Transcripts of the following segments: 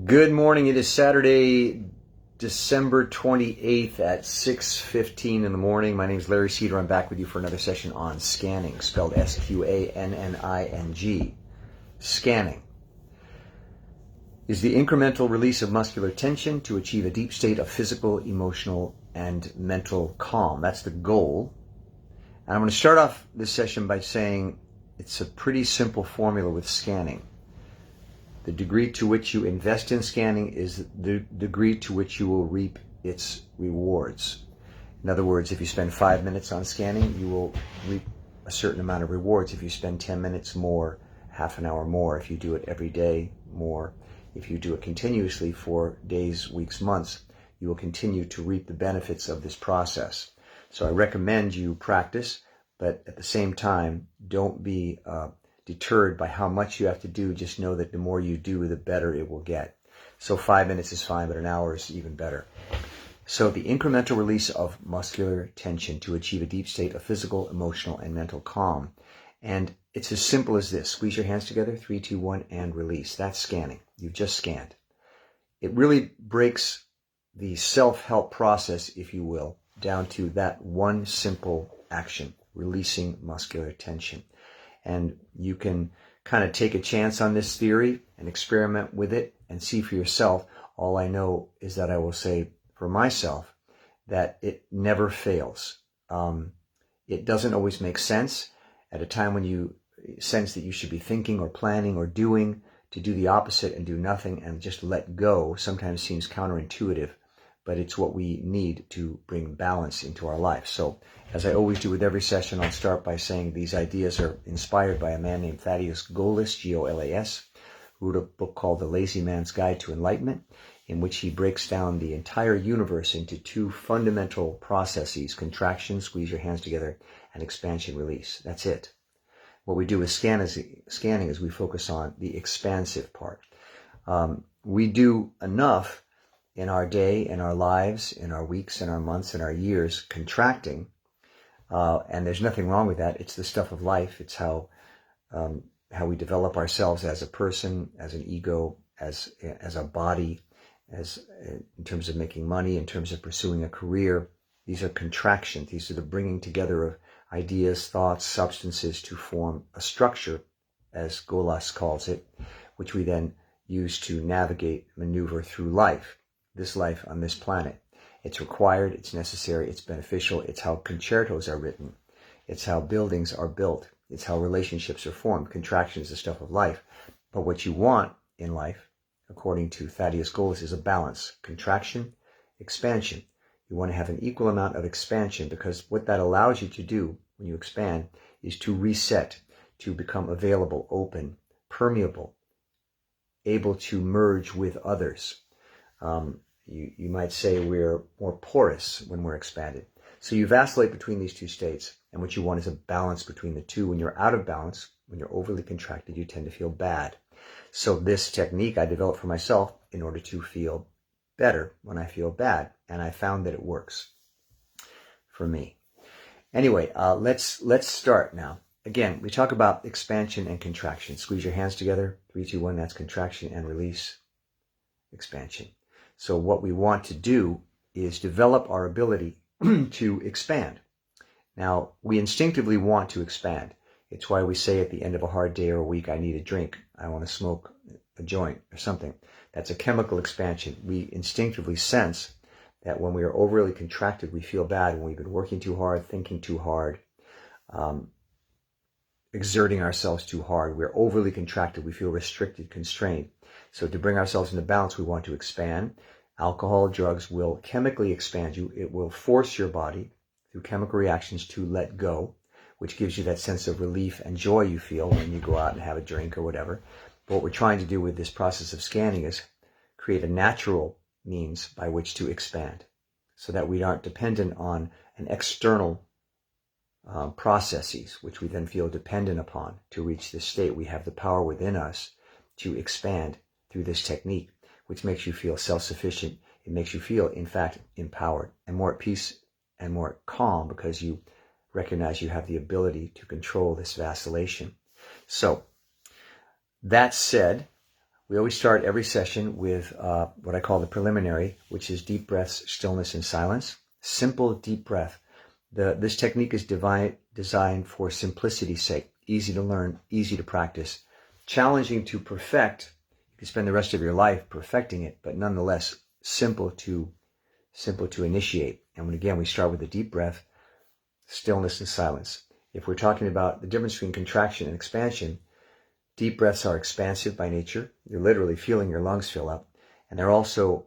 Good morning. It is Saturday, December 28th at 6:15 in the morning. My name is Larry Cedar. I'm back with you for another session on scanning, spelled Sqanning. Scanning is the incremental release of muscular tension to achieve a deep state of physical, emotional, and mental calm. That's the goal. And I'm going to start off this session by saying it's a pretty simple formula with scanning. The degree to which you invest in scanning is the degree to which you will reap its rewards. In other words, if you spend 5 minutes on scanning, you will reap a certain amount of rewards. If you spend 10 minutes more, half an hour more, if you do it every day more, if you do it continuously for days, weeks, months, you will continue to reap the benefits of this process. So I recommend you practice, but at the same time, don't be deterred by how much you have to do. Just know that the more you do, the better it will get. So 5 minutes is fine, but an hour is even better. So the incremental release of muscular tension to achieve a deep state of physical, emotional, and mental calm. And it's as simple as this. Squeeze your hands together, 3, 2, 1, and release. That's scanning. You've just scanned. It really breaks the self-help process, if you will, down to that one simple action, releasing muscular tension. And you can kind of take a chance on this theory and experiment with it and see for yourself. All I know is that I will say for myself that it never fails. It doesn't always make sense. At a time when you sense that you should be thinking or planning or doing, to do the opposite and do nothing and just let go sometimes seems counterintuitive, but it's what we need to bring balance into our life. So, as I always do with every session, I'll start by saying these ideas are inspired by a man named Thaddeus Golas, Golas, who wrote a book called The Lazy Man's Guide to Enlightenment, in which he breaks down the entire universe into two fundamental processes: contraction, squeeze your hands together, and expansion, release. That's it. What we do with scanning is we focus on the expansive part. We do enough in our day, in our lives, in our weeks, in our months, in our years, contracting, and there's nothing wrong with that. It's the stuff of life. It's how we develop ourselves as a person, as an ego, as a body, as in terms of making money, in terms of pursuing a career. These are contractions. These are the bringing together of ideas, thoughts, substances to form a structure, as Golas calls it, which we then use to navigate, maneuver through life. This life on this planet. It's required, it's necessary, it's beneficial. It's how concertos are written. It's how buildings are built. It's how relationships are formed. Contraction is the stuff of life. But what you want in life, according to Thaddeus Golas, is a balance. Contraction, expansion. You want to have an equal amount of expansion, because what that allows you to do when you expand is to reset, to become available, open, permeable, able to merge with others. You might say we're more porous when we're expanded. So you vacillate between these two states, and what you want is a balance between the two. When you're out of balance, when you're overly contracted, you tend to feel bad. So this technique I developed for myself in order to feel better when I feel bad, and I found that it works for me. Anyway, let's start now. Again, we talk about expansion and contraction. Squeeze your hands together. 3, 2, 1. That's contraction and release. Expansion. So what we want to do is develop our ability to expand. Now, we instinctively want to expand. It's why we say at the end of a hard day or a week, I need a drink. I want to smoke a joint or something. That's a chemical expansion. We instinctively sense that when we are overly contracted, we feel bad. When we've been working too hard, thinking too hard, exerting ourselves too hard, we're overly contracted. We feel restricted, constrained. So to bring ourselves into balance, we want to expand. Alcohol, drugs will chemically expand you. It will force your body through chemical reactions to let go, which gives you that sense of relief and joy you feel when you go out and have a drink or whatever. But what we're trying to do with this process of scanning is create a natural means by which to expand, so that we aren't dependent on an external processes, which we then feel dependent upon to reach this state. We have the power within us to expand through this technique, which makes you feel self-sufficient. It makes you feel, in fact, empowered and more at peace and more calm, because you recognize you have the ability to control this vacillation. So, that said, We always start every session with what I call the preliminary, which is deep breaths, stillness, and silence. Simple, deep breath. This technique is designed for simplicity's sake. Easy to learn, easy to practice. Challenging to perfect. You can spend the rest of your life perfecting it, but nonetheless simple to initiate. And again, we start with a deep breath, stillness, and silence. If we're talking about the difference between contraction and expansion, deep breaths are expansive by nature. You're literally feeling your lungs fill up. And they're also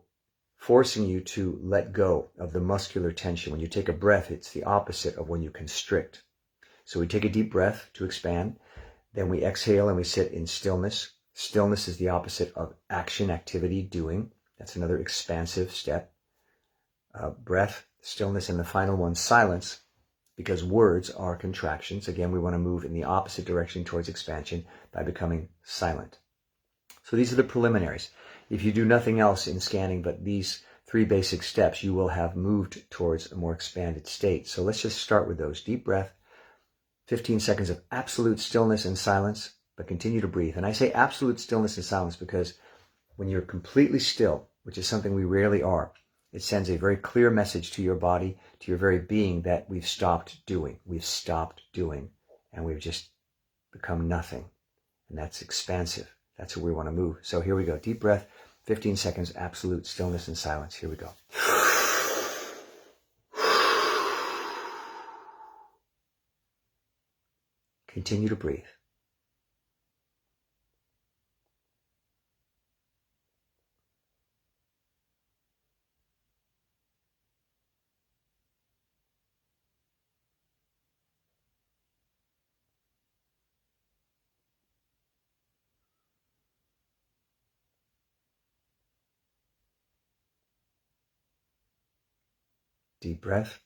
forcing you to let go of the muscular tension. When you take a breath, it's the opposite of when you constrict. So we take a deep breath to expand. Then we exhale and we sit in stillness. Stillness is the opposite of action, activity, doing. That's another expansive step. Breath, stillness, and the final one, silence. Because words are contractions. Again, we want to move in the opposite direction towards expansion by becoming silent. So these are the preliminaries. If you do nothing else in scanning but these 3 basic steps, you will have moved towards a more expanded state. So let's just start with those. Deep breath, 15 seconds of absolute stillness and silence, but continue to breathe. And I say absolute stillness and silence because when you're completely still, which is something we rarely are, it sends a very clear message to your body, to your very being, that we've stopped doing. We've stopped doing, and we've just become nothing. And that's expansive. That's where we want to move. So here we go. Deep breath, 15 seconds, absolute stillness and silence. Here we go. Continue to breathe. Deep breath.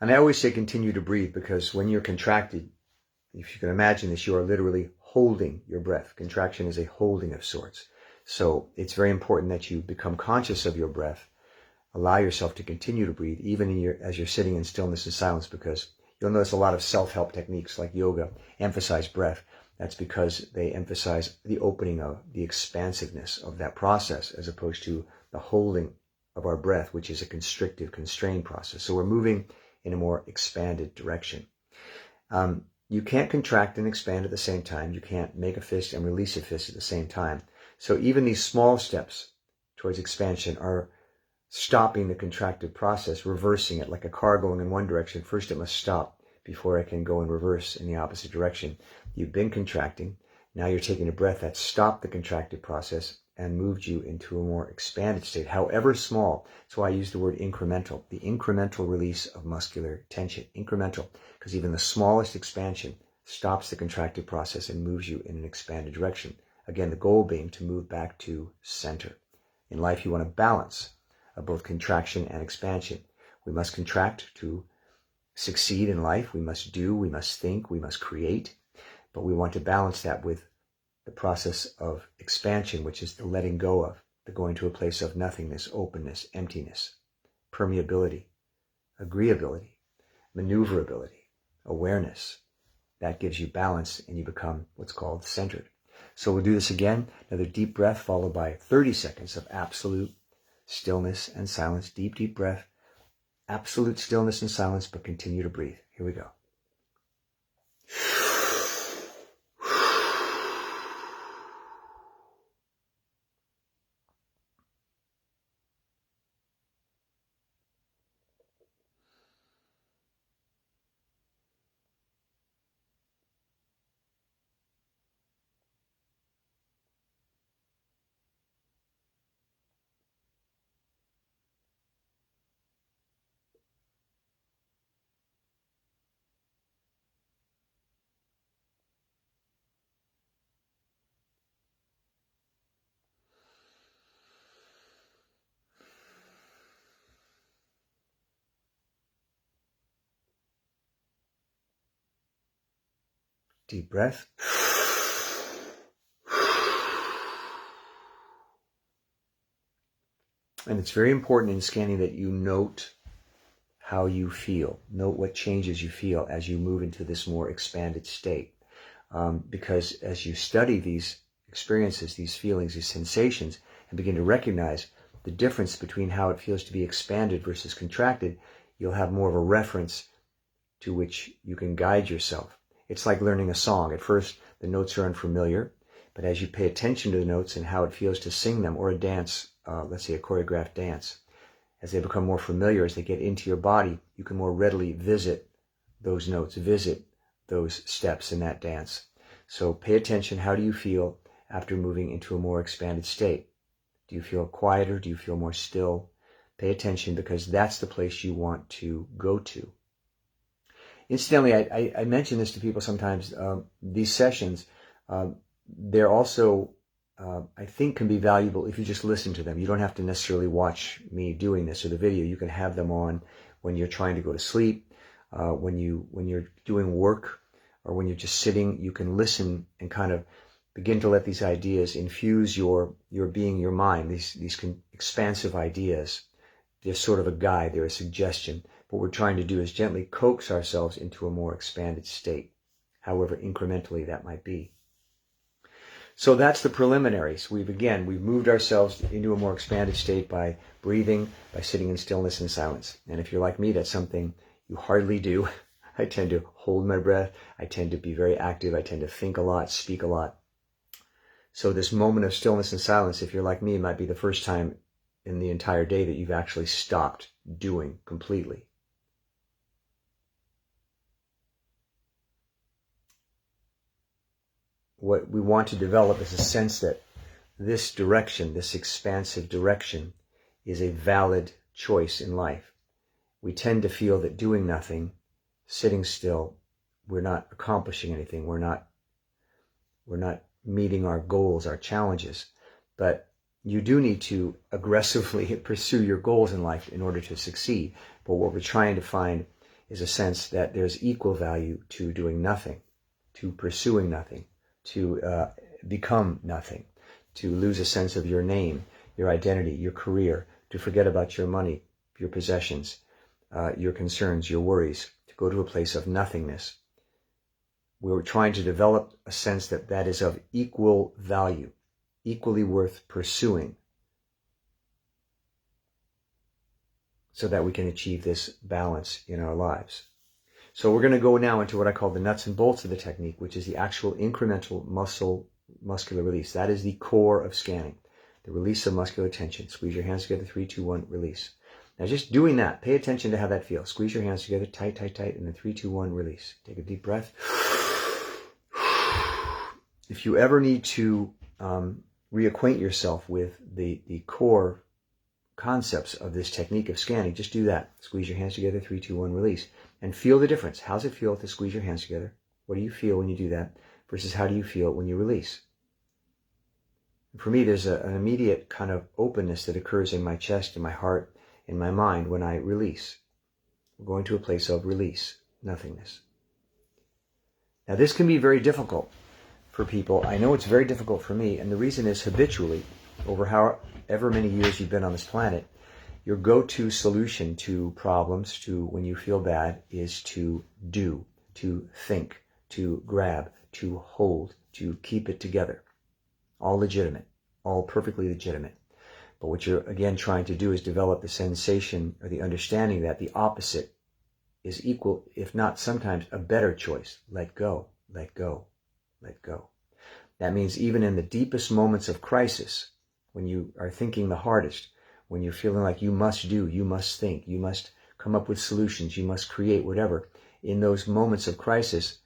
And I always say continue to breathe because when you're contracted, if you can imagine this, you are literally holding your breath. Contraction is a holding of sorts. So it's very important that you become conscious of your breath. Allow yourself to continue to breathe even as you're sitting in stillness and silence, because you'll notice a lot of self-help techniques like yoga emphasize breath. That's because they emphasize the opening of the expansiveness of that process as opposed to the holding of our breath, which is a constrictive, constrained process. So we're moving in a more expanded direction. You can't contract and expand at the same time. You can't make a fist and release a fist at the same time. So even these small steps towards expansion are stopping the contractive process, reversing it like a car going in one direction. First it must stop before it can go in reverse in the opposite direction. You've been contracting. Now you're taking a breath that stopped the contractive process and moved you into a more expanded state, however small. That's why I use the word incremental, the incremental release of muscular tension. Incremental, because even the smallest expansion stops the contractive process and moves you in an expanded direction. Again, the goal being to move back to center. In life, you want a balance of both contraction and expansion. We must contract to succeed in life. We must do, we must think, we must create. But we want to balance that with the process of expansion, which is the letting go of, the going to a place of nothingness, openness, emptiness, permeability, agreeability, maneuverability, awareness. That gives you balance and you become what's called centered. So we'll do this again. Another deep breath followed by 30 seconds of absolute stillness and silence. Deep, deep breath. Absolute stillness and silence, but continue to breathe. Here we go. Deep breath. And it's very important in scanning that you note how you feel. Note what changes you feel as you move into this more expanded state. Because as you study these experiences, these feelings, these sensations, and begin to recognize the difference between how it feels to be expanded versus contracted, you'll have more of a reference to which you can guide yourself. It's like learning a song. At first, the notes are unfamiliar, but as you pay attention to the notes and how it feels to sing them, or a dance, let's say a choreographed dance, as they become more familiar, as they get into your body, you can more readily visit those notes, visit those steps in that dance. So pay attention. How do you feel after moving into a more expanded state? Do you feel quieter? Do you feel more still? Pay attention, because that's the place you want to go to. Incidentally, I mention this to people sometimes. These sessions, they're also, I think, can be valuable if you just listen to them. You don't have to necessarily watch me doing this or the video. You can have them on when you're trying to go to sleep, when you're doing work, or when you're just sitting. You can listen and kind of begin to let these ideas infuse your being, your mind, these expansive ideas. They're sort of a guide, they're a suggestion. What we're trying to do is gently coax ourselves into a more expanded state, however incrementally that might be. So that's the preliminaries. We've moved ourselves into a more expanded state by breathing, by sitting in stillness and silence. And if you're like me, that's something you hardly do. I tend to hold my breath. I tend to be very active. I tend to think a lot, speak a lot. So this moment of stillness and silence, if you're like me, might be the first time in the entire day that you've actually stopped doing completely. What we want to develop is a sense that this direction, this expansive direction, is a valid choice in life. We tend to feel that doing nothing, sitting still, we're not accomplishing anything. We're not meeting our goals, our challenges. But you do need to aggressively pursue your goals in life in order to succeed. But what we're trying to find is a sense that there's equal value to doing nothing, to pursuing nothing, to become nothing, to lose a sense of your name, your identity, your career, to forget about your money, your possessions, your concerns, your worries, to go to a place of nothingness. We're trying to develop a sense that that is of equal value, equally worth pursuing, so that we can achieve this balance in our lives. So we're going to go now into what I call the nuts and bolts of the technique, which is the actual incremental muscular release. That is the core of scanning, the release of muscular tension. Squeeze your hands together, 3, 2, 1, release. Now just doing that, pay attention to how that feels. Squeeze your hands together, tight, tight, tight, and then 3, 2, 1, release. Take a deep breath. If you ever need to reacquaint yourself with the core concepts of this technique of scanning, just do that. Squeeze your hands together, 3, 2, 1, release. And feel the difference. How's it feel to squeeze your hands together? What do you feel when you do that? Versus how do you feel when you release? For me, there's an immediate kind of openness that occurs in my chest, in my heart, in my mind when I release. We're going to a place of release, nothingness. Now this can be very difficult for people. I know it's very difficult for me, and the reason is habitually, over however many years you've been on this planet, your go-to solution to problems, to when you feel bad, is to do, to think, to grab, to hold, to keep it together. All legitimate, all perfectly legitimate. But what you're, again, trying to do is develop the sensation or the understanding that the opposite is equal, if not sometimes a better choice. Let go, let go, let go. That means even in the deepest moments of crisis, when you are thinking the hardest, when you're feeling like you must do, you must think, you must come up with solutions, you must create whatever, in those moments of crisis,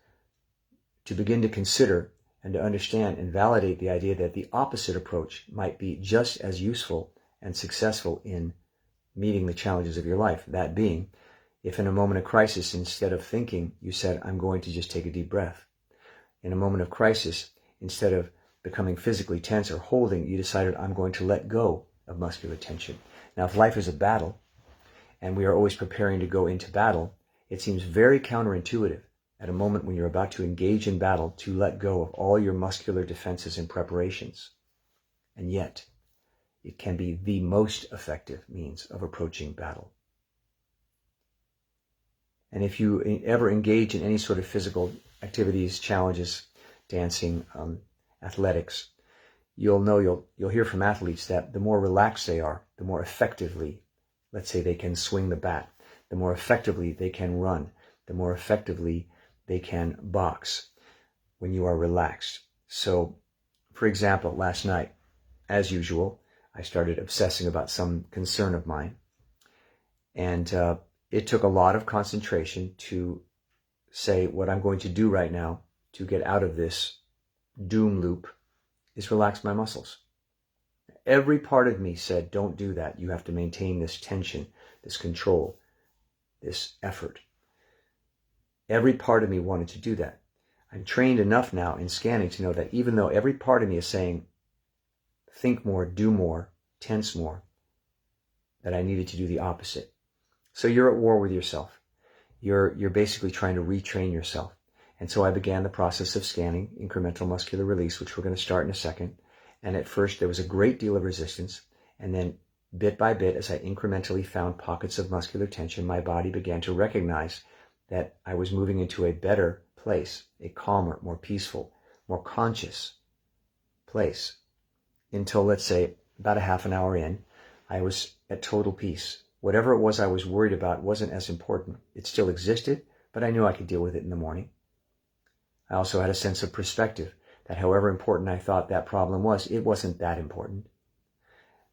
to begin to consider and to understand and validate the idea that the opposite approach might be just as useful and successful in meeting the challenges of your life. That being, if in a moment of crisis, instead of thinking, you said, I'm going to just take a deep breath. In a moment of crisis, instead of becoming physically tense or holding, you decided, I'm going to let go of muscular tension. Now, if life is a battle, and we are always preparing to go into battle, it seems very counterintuitive at a moment when you're about to engage in battle to let go of all your muscular defenses and preparations. And yet, it can be the most effective means of approaching battle. And if you ever engage in any sort of physical activities, challenges, dancing, athletics, you'll hear from athletes that the more relaxed they are, the more effectively, let's say, they can swing the bat, the more effectively they can run, the more effectively they can box when you are relaxed. So, for example, last night, as usual, I started obsessing about some concern of mine. And it took a lot of concentration to say what I'm going to do right now to get out of this doom loop is relax my muscles. Every part of me said, don't do that. You have to maintain this tension, this control, this effort. Every part of me wanted to do that. I'm trained enough now in scanning to know that even though every part of me is saying, think more, do more, tense more, that I needed to do the opposite. So you're at war with yourself. You're basically trying to retrain yourself. And so I began the process of scanning, incremental muscular release, which we're going to start in a second. And at first there was a great deal of resistance. And then bit by bit, as I incrementally found pockets of muscular tension, my body began to recognize that I was moving into a better place, a calmer, more peaceful, more conscious place. Until, let's say, about a half an hour in, I was at total peace. Whatever it was I was worried about wasn't as important. It still existed, but I knew I could deal with it in the morning. I also had a sense of perspective, that however important I thought that problem was, it wasn't that important.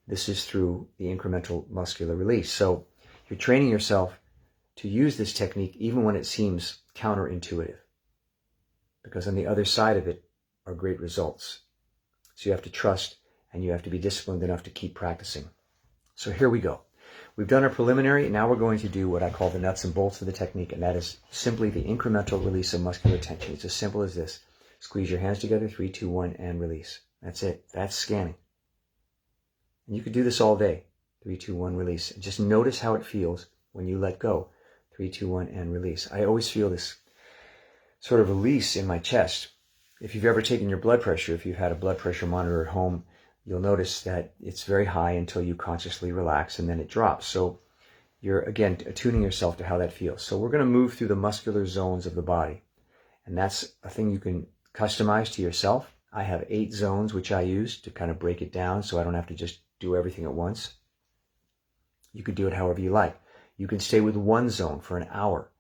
This is through the incremental muscular release. So you're training yourself to use this technique even when it seems counterintuitive, because on the other side of it are great results. So you have to trust and you have to be disciplined enough to keep practicing. So here we go. We've done our preliminary, and now we're going to do what I call the nuts and bolts of the technique, and that is simply the incremental release of muscular tension. It's as simple as this. Squeeze your hands together, 3, 2, 1, and release. That's it. That's scanning. And you could do this all day. 3, 2, 1, release. And just notice how it feels when you let go. 3, 2, 1, and release. I always feel this sort of release in my chest. If you've ever taken your blood pressure, if you've had a blood pressure monitor at home, you'll notice that it's very high until you consciously relax, and then it drops. So you're, again, attuning yourself to how that feels. So we're going to move through the muscular zones of the body. And that's a thing you can customize to yourself. I have 8 zones, which I use to kind of break it down so I don't have to just do everything at once. You could do it however you like. You can stay with one zone for an hour.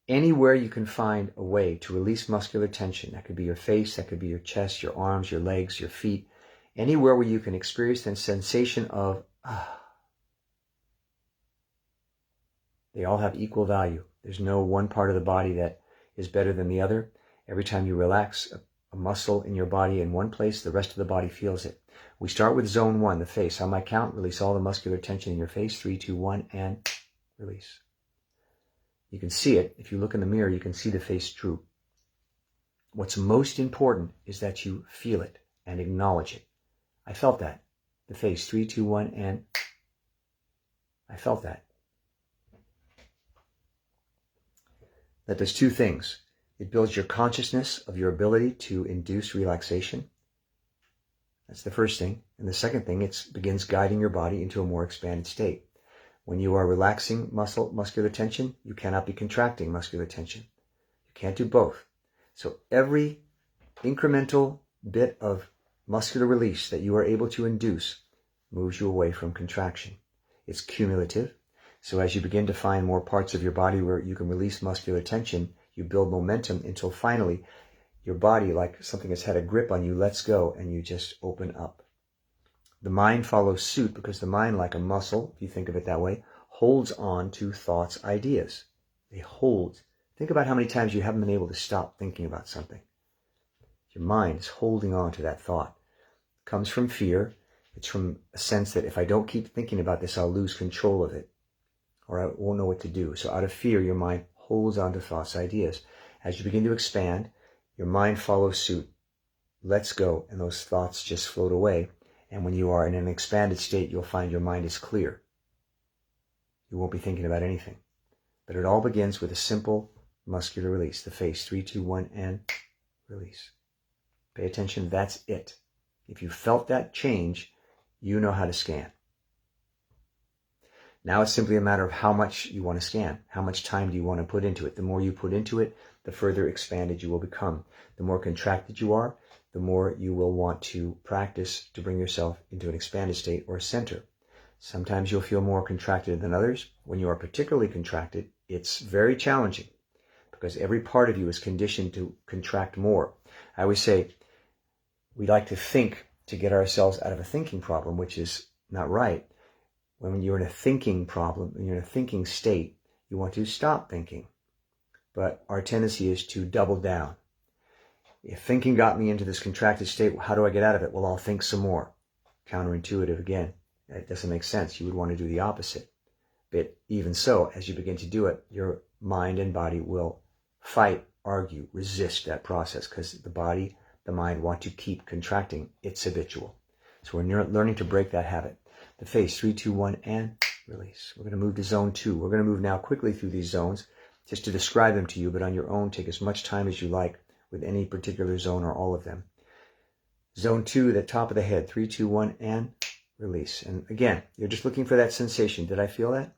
Anywhere you can find a way to release muscular tension. That could be your face, that could be your chest, your arms, your legs, your feet. Anywhere where you can experience the sensation of, They all have equal value. There's no one part of the body that is better than the other. Every time you relax a muscle in your body in one place, the rest of the body feels it. We start with zone 1, the face. On my count, release all the muscular tension in your face. 3, 2, 1, and release. You can see it. If you look in the mirror, you can see the face droop. What's most important is that you feel it and acknowledge it. I felt that. The face, 3, 2, 1, and I felt that. That does 2 things. It builds your consciousness of your ability to induce relaxation. That's the first thing. And the second thing, it begins guiding your body into a more expanded state. When you are relaxing muscular tension, you cannot be contracting muscular tension. You can't do both. So every incremental bit of muscular release that you are able to induce moves you away from contraction. It's cumulative. So as you begin to find more parts of your body where you can release muscular tension, you build momentum until finally your body, like something that's had a grip on you, lets go and you just open up. The mind follows suit because the mind, like a muscle, if you think of it that way, holds on to thoughts, ideas. They hold. Think about how many times you haven't been able to stop thinking about something. Your mind is holding on to that thought. It comes from fear. It's from a sense that if I don't keep thinking about this, I'll lose control of it, or I won't know what to do. So out of fear, your mind holds on to thoughts, ideas. As you begin to expand, your mind follows suit, lets go, and those thoughts just float away. And when you are in an expanded state, you'll find your mind is clear. You won't be thinking about anything. But it all begins with a simple muscular release. The face, 3, 2, 1, and release. Pay attention, that's it. If you felt that change, you know how to scan. Now it's simply a matter of how much you want to scan. How much time do you want to put into it? The more you put into it, the further expanded you will become. The more contracted you are, the more you will want to practice to bring yourself into an expanded state or center. Sometimes you'll feel more contracted than others. When you are particularly contracted, it's very challenging because every part of you is conditioned to contract more. I always say we like to think to get ourselves out of a thinking problem, which is not right. When you're in a thinking problem, when you're in a thinking state, you want to stop thinking. But our tendency is to double down. If thinking got me into this contracted state, how do I get out of it? Well, I'll think some more. Counterintuitive again. It doesn't make sense. You would want to do the opposite. But even so, as you begin to do it, your mind and body will fight, argue, resist that process because the body, the mind want to keep contracting. It's habitual. So we're learning to break that habit. The face, 3, 2, 1, and release. We're going to move to zone 2. We're going to move now quickly through these zones just to describe them to you, but on your own, take as much time as you like with any particular zone or all of them. Zone 2, the top of the head, 3, 2, 1, and release. And again, you're just looking for that sensation. Did I feel that?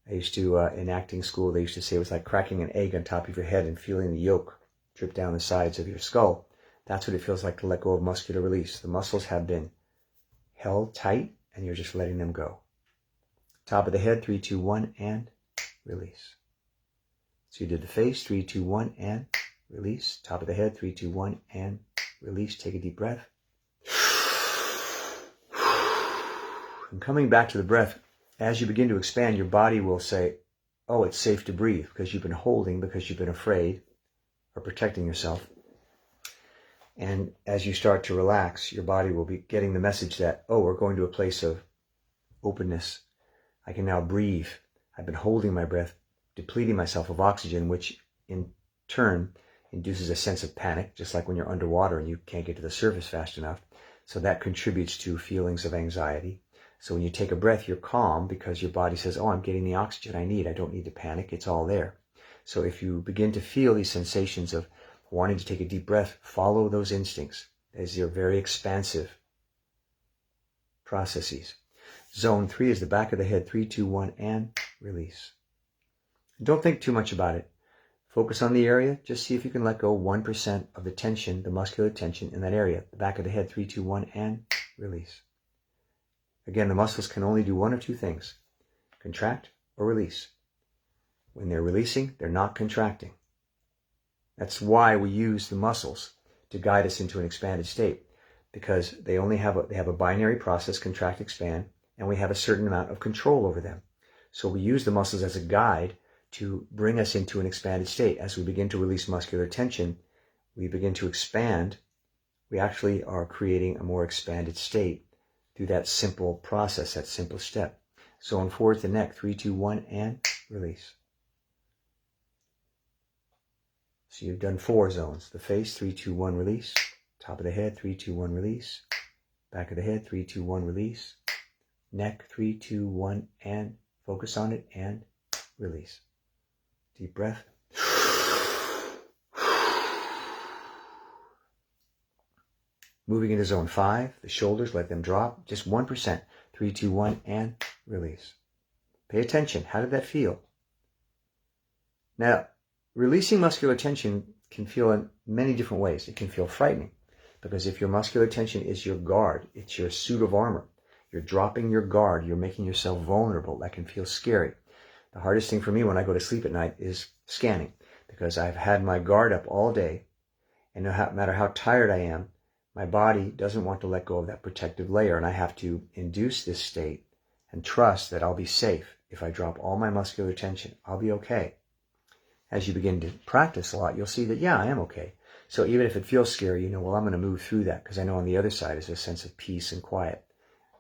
I used to, in acting school, they used to say it was like cracking an egg on top of your head and feeling the yolk drip down the sides of your skull. That's what it feels like to let go of muscular release. The muscles have been held tight, and you're just letting them go. Top of the head, 3, 2, 1, and release. So you did the face, 3, 2, 1, and release. Top of the head, 3, 2, 1, and release. Take a deep breath. And coming back to the breath, as you begin to expand, your body will say, oh, it's safe to breathe because you've been holding, because you've been afraid or protecting yourself. And as you start to relax, your body will be getting the message that, oh, we're going to a place of openness. I can now breathe. I've been holding my breath, depleting myself of oxygen, which in turn induces a sense of panic, just like when you're underwater and you can't get to the surface fast enough. So that contributes to feelings of anxiety. So when you take a breath, you're calm because your body says, oh, I'm getting the oxygen I need. I don't need to panic. It's all there. So if you begin to feel these sensations of wanting to take a deep breath, follow those instincts as they're very expansive processes. Zone 3 is the back of the head, 3, 2, 1, and release. Don't think too much about it. Focus on the area. Just see if you can let go 1% of the tension, the muscular tension in that area. The back of the head, 3, 2, 1, and release. Again, the muscles can only do one of two things, contract or release. When they're releasing, they're not contracting. That's why we use the muscles to guide us into an expanded state, because they have a binary process, contract, expand, and we have a certain amount of control over them. So we use the muscles as a guide to bring us into an expanded state. As we begin to release muscular tension, we begin to expand. We actually are creating a more expanded state through that simple process, that simple step. Zone 4 is the neck, 3, 2, 1, and release. So you've done 4 zones. The face, 3, 2, 1, release. Top of the head, 3, 2, 1, release. Back of the head, 3, 2, 1, release. Neck, 3, 2, 1, and focus on it, and release. Deep breath. Moving into zone 5, the shoulders, let them drop. Just 1%. 3, 2, 1, and release. Pay attention. How did that feel? Now, releasing muscular tension can feel in many different ways. It can feel frightening because if your muscular tension is your guard, it's your suit of armor. You're dropping your guard. You're making yourself vulnerable. That can feel scary. The hardest thing for me when I go to sleep at night is scanning because I've had my guard up all day, and no matter how tired I am, my body doesn't want to let go of that protective layer, and I have to induce this state and trust that I'll be safe. If I drop all my muscular tension, I'll be okay. As you begin to practice a lot, you'll see that, yeah, I am okay. So even if it feels scary, you know, well, I'm going to move through that because I know on the other side is a sense of peace and quiet.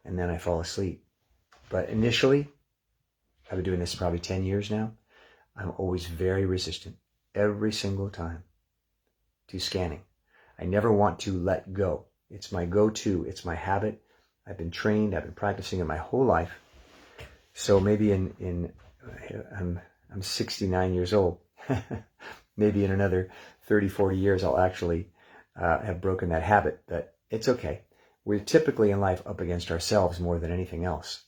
And then I fall asleep. But initially, I've been doing this probably 10 years now. I'm always very resistant every single time to scanning. I never want to let go. It's my go-to. It's my habit. I've been trained. I've been practicing it my whole life. So maybe I'm 69 years old. Maybe in another 30, 40 years, I'll actually have broken that habit. But it's okay. We're typically in life up against ourselves more than anything else.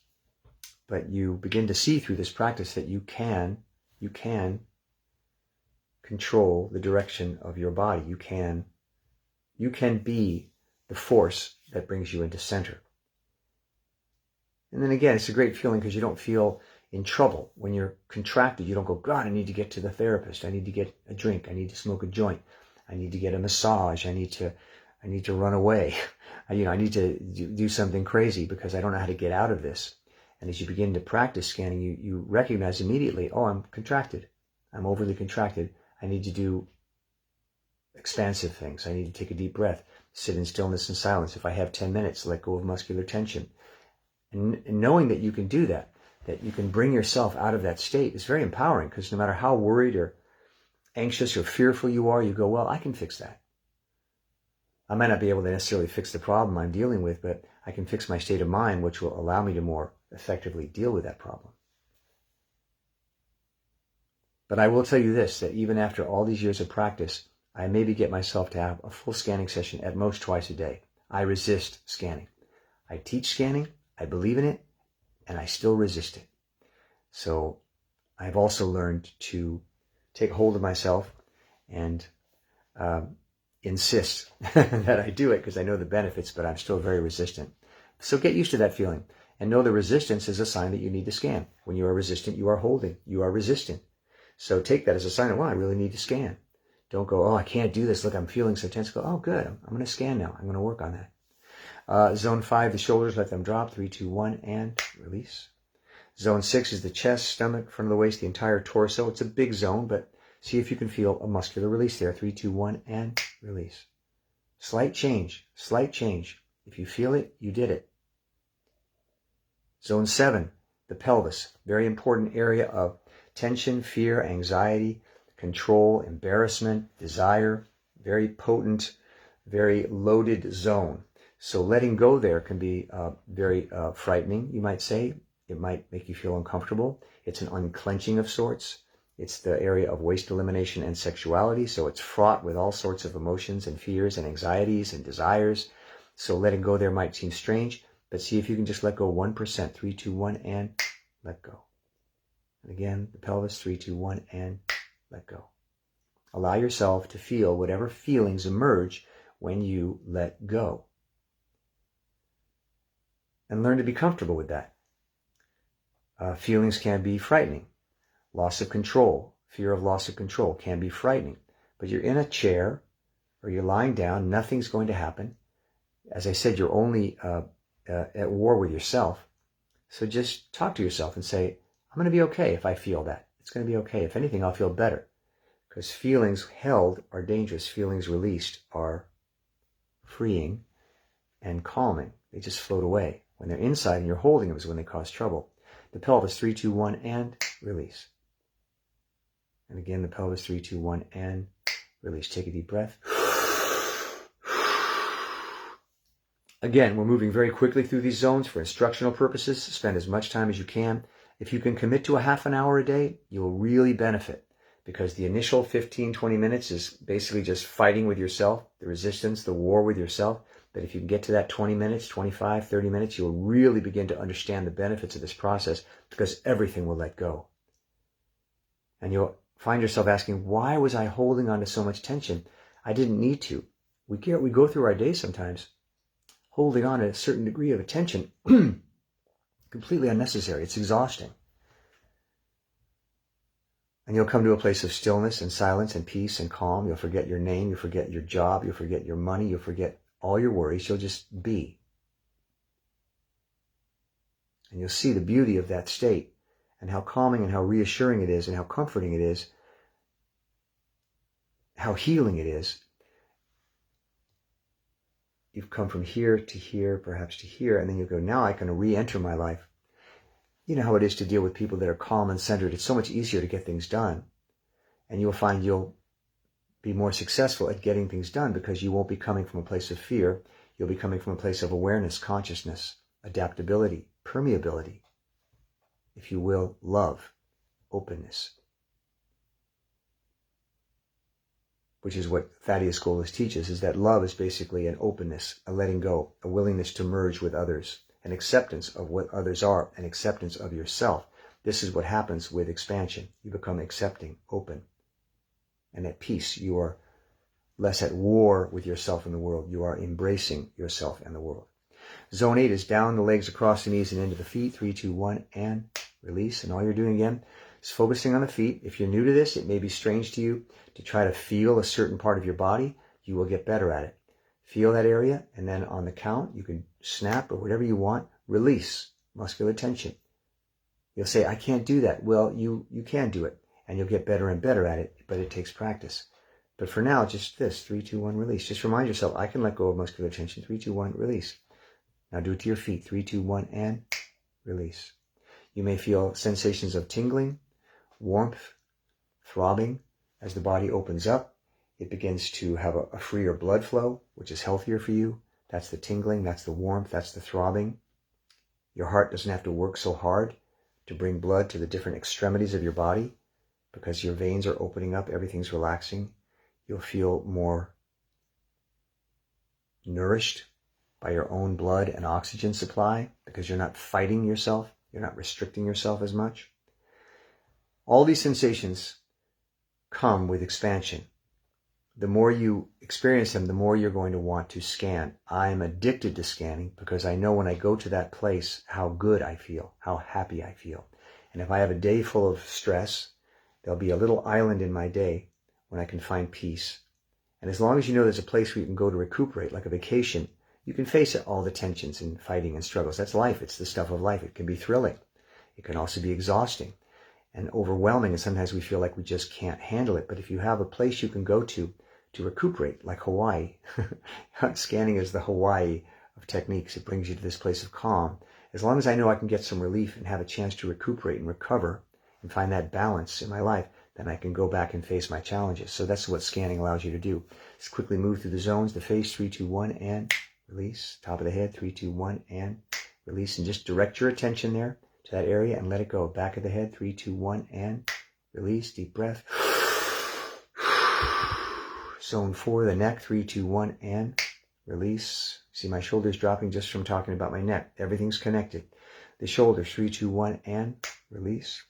but you begin to see through this practice that you can control the direction of your body. You can be the force that brings you into center. And then again, it's a great feeling because you don't feel in trouble. When you're contracted, you don't go, God, I need to get to the therapist. I need to get a drink. I need to smoke a joint. I need to get a massage. I need to run away. I need to do something crazy because I don't know how to get out of this. And as you begin to practice scanning, you recognize immediately, oh, I'm contracted. I'm overly contracted. I need to do expansive things. I need to take a deep breath, sit in stillness and silence. If I have 10 minutes, let go of muscular tension. And knowing that you can do that you can bring yourself out of that state is very empowering, because no matter how worried or anxious or fearful you are, you go, well, I can fix that. I might not be able to necessarily fix the problem I'm dealing with, but I can fix my state of mind, which will allow me to more effectively deal with that problem. But I will tell you this, that even after all these years of practice, I maybe get myself to have a full scanning session at most twice a day. I resist scanning. I teach scanning, I believe in it, and I still resist it. So I've also learned to take hold of myself and insist that I do it because I know the benefits, but I'm still very resistant. So get used to that feeling and know the resistance is a sign that you need to scan. When you are resistant, you are holding. You are resistant. So take that as a sign of, well, I really need to scan. Don't go, oh, I can't do this. Look, I'm feeling so tense. Go, oh, good. I'm going to scan now. I'm going to work on that. Zone 5, the shoulders, let them drop. 3, 2, 1, and release. Zone 6 is the chest, stomach, front of the waist, the entire torso. It's a big zone, but see if you can feel a muscular release there. 3, 2, 1, and release. Slight change, slight change. If you feel it, you did it. Zone 7, the pelvis. Very important area of tension, fear, anxiety, control, embarrassment, desire. Very potent, very loaded zone. So letting go there can be very frightening, you might say. It might make you feel uncomfortable. It's an unclenching of sorts. It's the area of waste elimination and sexuality, so it's fraught with all sorts of emotions and fears and anxieties and desires. So letting go there might seem strange, but see if you can just let go 1%. 3, 2, 1, and let go. And again, the pelvis, 3, 2, 1, and let go. Allow yourself to feel whatever feelings emerge when you let go. And learn to be comfortable with that. Feelings can be frightening. Loss of control, fear of loss of control can be frightening. But you're in a chair or you're lying down, nothing's going to happen. As I said, you're only at war with yourself. So just talk to yourself and say, I'm going to be okay if I feel that. It's going to be okay. If anything, I'll feel better. Because feelings held are dangerous. Feelings released are freeing and calming. They just float away. When they're inside and you're holding them is when they cause trouble. The pelvis, 3, 2, 1, and release. And again, the pelvis, 3, 2, 1, and release. Take a deep breath. Again, we're moving very quickly through these zones for instructional purposes. Spend as much time as you can. If you can commit to a half an hour a day, you will really benefit, because the initial 15, 20 minutes is basically just fighting with yourself, the resistance, the war with yourself. But if you can get to that 20 minutes, 25, 30 minutes, you'll really begin to understand the benefits of this process, because everything will let go. And you'll find yourself asking, why was I holding on to so much tension? I didn't need to. We go through our day sometimes holding on to a certain degree of attention, completely unnecessary. It's exhausting. And you'll come to a place of stillness and silence and peace and calm. You'll forget your name. You'll forget your job. You'll forget your money. You'll forget all your worries. You'll just be. And you'll see the beauty of that state and how calming and how reassuring it is and how comforting it is, how healing it is. You've come from here to here, perhaps to here, and then you go, now I can re-enter my life. You know how it is to deal with people that are calm and centered. It's so much easier to get things done. And you'll find you'll be more successful at getting things done because you won't be coming from a place of fear. You'll be coming from a place of awareness, consciousness, adaptability, permeability, if you will, love, openness. Which is what Thaddeus Golas teaches, is that love is basically an openness, a letting go, a willingness to merge with others, an acceptance of what others are, an acceptance of yourself. This is what happens with expansion. You become accepting, open, and at peace. You are less at war with yourself and the world. You are embracing yourself and the world. Zone 8 is down the legs, across the knees, and into the feet. 3, 2, 1, and release. And all you're doing again is focusing on the feet. If you're new to this, it may be strange to you to try to feel a certain part of your body. You will get better at it. Feel that area, and then on the count, you can snap or whatever you want. Release muscular tension. You'll say, I can't do that. Well, you can do it, and you'll get better and better at it, but it takes practice. But for now, just this, 3, 2, 1, release. Just remind yourself, I can let go of muscular tension. 3, 2, 1, release. Now do it to your feet. 3, 2, 1, and release. You may feel sensations of tingling, warmth, throbbing. As the body opens up, it begins to have a freer blood flow, which is healthier for you. That's the tingling, that's the warmth, that's the throbbing. Your heart doesn't have to work so hard to bring blood to the different extremities of your body because your veins are opening up, everything's relaxing. You'll feel more nourished by your own blood and oxygen supply because you're not fighting yourself, you're not restricting yourself as much. All these sensations come with expansion. The more you experience them, the more you're going to want to scan. I'm addicted to scanning because I know when I go to that place how good I feel, how happy I feel. And if I have a day full of stress, there'll be a little island in my day when I can find peace. And as long as you know there's a place where you can go to recuperate, like a vacation, you can face all the tensions and fighting and struggles. That's life. It's the stuff of life. It can be thrilling. It can also be exhausting and overwhelming, and sometimes we feel like we just can't handle it. But if you have a place you can go to recuperate, like Hawaii, scanning is the Hawaii of techniques. It brings you to this place of calm. As long as I know I can get some relief and have a chance to recuperate and recover and find that balance in my life, then I can go back and face my challenges. So that's what scanning allows you to do. Just quickly move through the zones, the face, 3, 2, 1, and release. Top of the head, 3, 2, 1, and release. And just direct your attention there to that area and let it go. Back of the head, 3, 2, 1, and release. Deep breath. Zone 4, the neck, 3, 2, 1, and release. See my shoulders dropping just from talking about my neck. Everything's connected. The shoulders, 3, 2, 1, and release.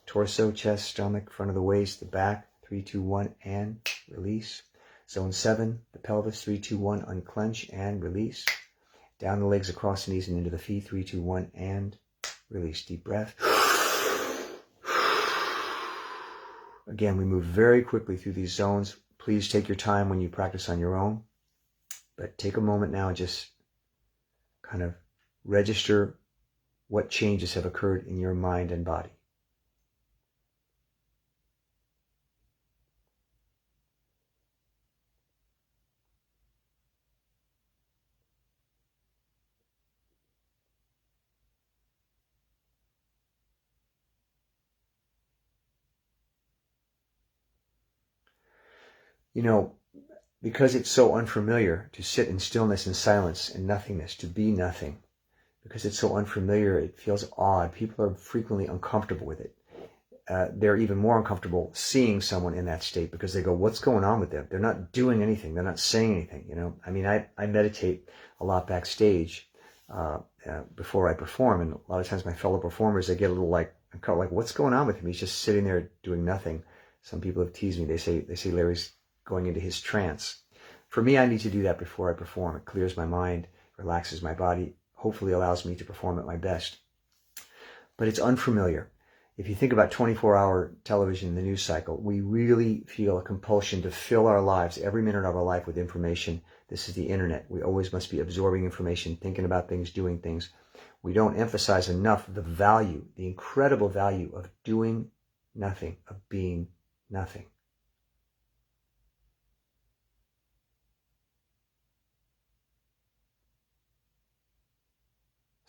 Torso, chest, stomach, front of the waist, the back, 3, 2, 1, and release. Zone 7, the pelvis, 3, 2, 1, unclench and release. Down the legs, across the knees and into the feet, 3, 2, 1, and release. Deep breath. Again, we move very quickly through these zones. Please take your time when you practice on your own. But take a moment now and just kind of register what changes have occurred in your mind and body. You know, because it's so unfamiliar to sit in stillness and silence and nothingness, to be nothing, because it's so unfamiliar, it feels odd. People are frequently uncomfortable with it. They're even more uncomfortable seeing someone in that state because they go, what's going on with them? They're not doing anything. They're not saying anything, you know. I mean, I meditate a lot backstage before I perform, and a lot of times my fellow performers, they get a little like, what's going on with him? He's just sitting there doing nothing. Some people have teased me. They say Larry's going into his trance. For me, I need to do that before I perform. It clears my mind, relaxes my body, hopefully allows me to perform at my best. But it's unfamiliar. If you think about 24-hour television, the news cycle, we really feel a compulsion to fill our lives, every minute of our life, with information. This is the internet. We always must be absorbing information, thinking about things, doing things. We don't emphasize enough the value, the incredible value of doing nothing, of being nothing.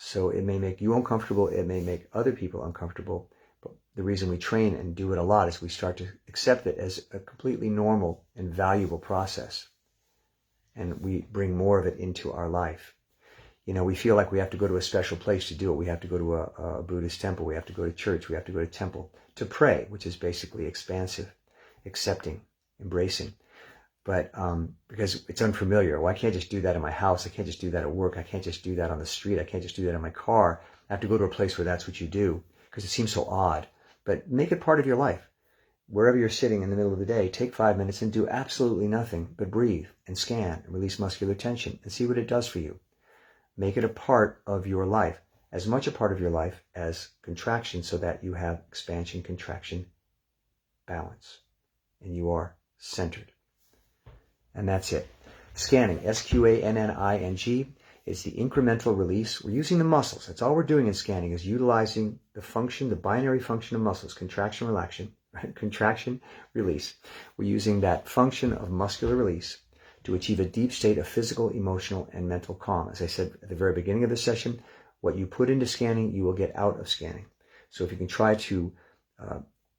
So it may make you uncomfortable, it may make other people uncomfortable, but the reason we train and do it a lot is we start to accept it as a completely normal and valuable process. And we bring more of it into our life. You know, we feel like we have to go to a special place to do it. We have to go to a Buddhist temple, we have to go to church, we have to go to temple to pray, which is basically expansive, accepting, embracing. but because it's unfamiliar. Well, I can't just do that in my house. I can't just do that at work. I can't just do that on the street. I can't just do that in my car. I have to go to a place where that's what you do because it seems so odd. But make it part of your life. Wherever you're sitting in the middle of the day, take 5 minutes and do absolutely nothing but breathe and scan and release muscular tension and see what it does for you. Make it a part of your life, as much a part of your life as contraction, so that you have expansion, contraction, balance, and you are centered. And that's it. Sqanning, Sqanning, is the incremental release. We're using the muscles. That's all we're doing in scanning, is utilizing the function, the binary function of muscles, contraction, relaxation, right? Contraction, release. We're using that function of muscular release to achieve a deep state of physical, emotional, and mental calm. As I said at the very beginning of this session, what you put into scanning, you will get out of scanning. So if you can try to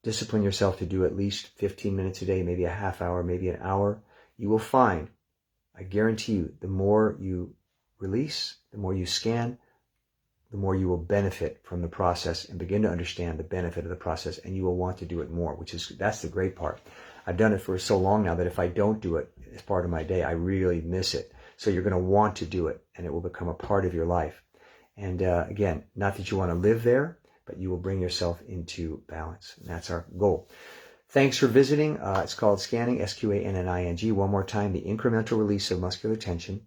discipline yourself to do at least 15 minutes a day, maybe a half hour, maybe an hour, you will find, I guarantee you, the more you release, the more you scan, the more you will benefit from the process and begin to understand the benefit of the process, and you will want to do it more, that's the great part. I've done it for so long now that if I don't do it as part of my day, I really miss it. So you're going to want to do it, and it will become a part of your life. And again, not that you want to live there, but you will bring yourself into balance. And that's our goal. Thanks for visiting. It's called Sqanning, Sqanning. One more time, the incremental release of muscular tension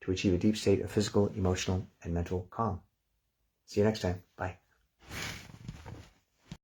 to achieve a deep state of physical, emotional, and mental calm. See you next time. Bye.